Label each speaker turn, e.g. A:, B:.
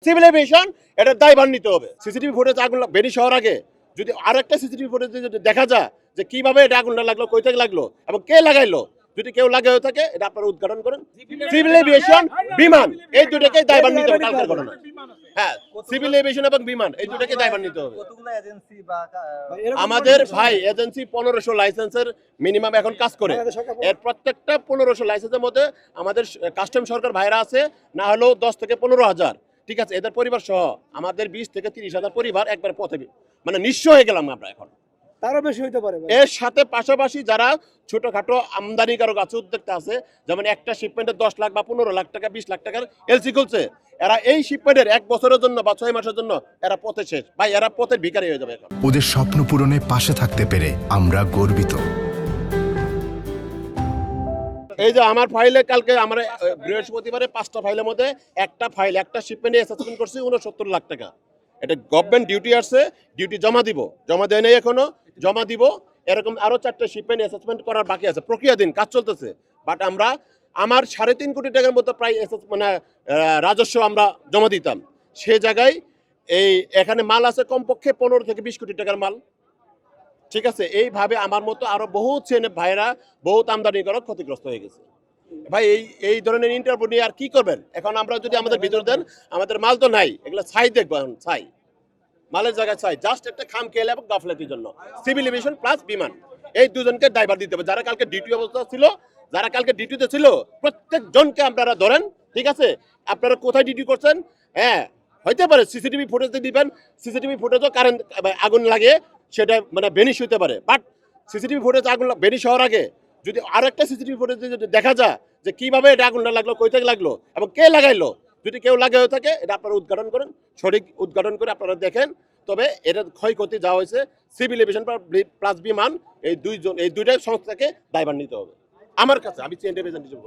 A: Civil aviation এটা দায়ভার নিতে হবে। সিসিটিভি ফুটেজ আগুন বেরিয়ে হওয়ার আগে যদি আরেকটা সিসিটিভি ফুটেজ যদি দেখা যায় যে কিভাবে এটা আগুনটা লাগলো, কই থেকে লাগলো এবং কে লাগাইলো, যদি কেউ লাগাই থাকে এটা আপনারা উদ্ঘাটন করেন। সিভিল এভিয়েশন, বিমান, এই দুটাকেই দায়ভার নিতে হবে কালকের ঘটনা। হ্যাঁ, সিভিল এভিয়েশন এবং বিমান এই দুটাকে দায়ভার নিতে হবে। আমাদের ভাই এজেন্সি 1500 লাইসেন্সের মিনিমাম এখন কাজ করে। এর প্রত্যেকটা 1500 লাইসেন্সের মধ্যে আমাদের কাস্টম সরকার ভাইরা আছে, না হলেও 10 থেকে 15,000। ঠিক আছে, এদের পরিবার সহ আমাদের 20 থেকে 30,000 পরিবার একবার পথে মানে নিঃস্ব হয়ে গেলাম আমরা এখন।
B: তারও বেশি হইতে পারে।
A: এর সাথে পাশাপাশি যারা ছোটখাটো আমদানিকারক আছে, উদ্যোক্তা আছে, যেমন একটা শিপমেন্টে 10 লাখ বা 15 লাখ টাকা 20 লাখ টাকার এলসি খুলছে, এরা এই শিপমেন্টের 1 বছরের জন্য বা 6 মাসের জন্য এরা পথে শেষ ভাই, এরা পথের ভিখারি হয়ে যাবে এখন।
C: ওদের স্বপ্ন পূরণে পাশে থাকতে পেরে আমরা গর্বিত।
A: এই যে আমার ফাইলে কালকে আমরা বৃহস্পতিবারে 5টা ফাইলের মধ্যে একটা শিপমেন্টে অ্যাসেসমেন্ট করছি 69 লাখ টাকা। এটা গভর্নমেন্ট ডিউটি আসছে, ডিউটি জমা দেয় নাই এখনো, জমা দিব। এরকম আরো 4টা শিপমেন্ট অ্যাসেসমেন্ট করার বাকি আছে, প্রক্রিয়াধীন, কাজ চলতেছে। বাট আমার 3.5 কোটি টাকার মতো প্রায় মানে রাজস্ব আমরা জমা দিতাম। সে জায়গায় এখানে মাল আছে কমপক্ষে 15 থেকে 20 কোটি টাকার মাল। ঠিক আছে, এইভাবে আমার মতো আরো বহুত ভাইরা বহুত আমদানি করা ক্ষতিগ্রস্ত হয়ে গেছে। ভাই এই ধরনের ইন্টারভিউ নিয়ে আর কি করবেন এখন? আমরা যদি আমাদের ভিতর দেন, আমাদের মাল তো নাই, এগুলো ছাই দেখবো এখন, ছাই মালের জায়গায় ছাই, জাস্ট একটা খাম খেলে এবং গাফলাতির জন্য। সিভিল এভিয়েশন প্লাস বিমান, এই দুজনকে ড্রাইভার দিতে হবে। যারা কালকে ডিউটি অবস্থা ছিল, যারা কালকে ডিউটিতে ছিল, প্রত্যেক জনকে আপনারা ধরেন। ঠিক আছে, আপনারা কোথায় ডিউটি করছেন? হ্যাঁ, হইতে পারে সিসিটিভি ফুটেজ দিবেন, সিসিটিভি ফুটেজও কারেন্ট আগুন লাগে সেটা মানে বেনিশ হইতে পারে। বাট সিসিটিভি ফুটেজ আগুন বেনিশ হওয়ার আগে যদি আরেকটা সিসিটিভি ফুটেজ যদি দেখা যায় যে কিভাবে এটা আগুনটা লাগলো, কই থেকে লাগলো এবং কে লাগাইলো, যদি কেউ লাগাই থাকে এটা আপনারা উদ্ঘাটন করেন, সঠিক উদ্ঘাটন করে আপনারা দেখেন। তবে এটা ক্ষয়ক্ষতি যা হয়েছে সিভিল এভিয়েশন প্লাস বিমান, এই দুইটা সংস্থাকে দায়ভার নিতে হবে আমার কাছে। আমি চেইন রিপ্রেজেন্টেটিভ।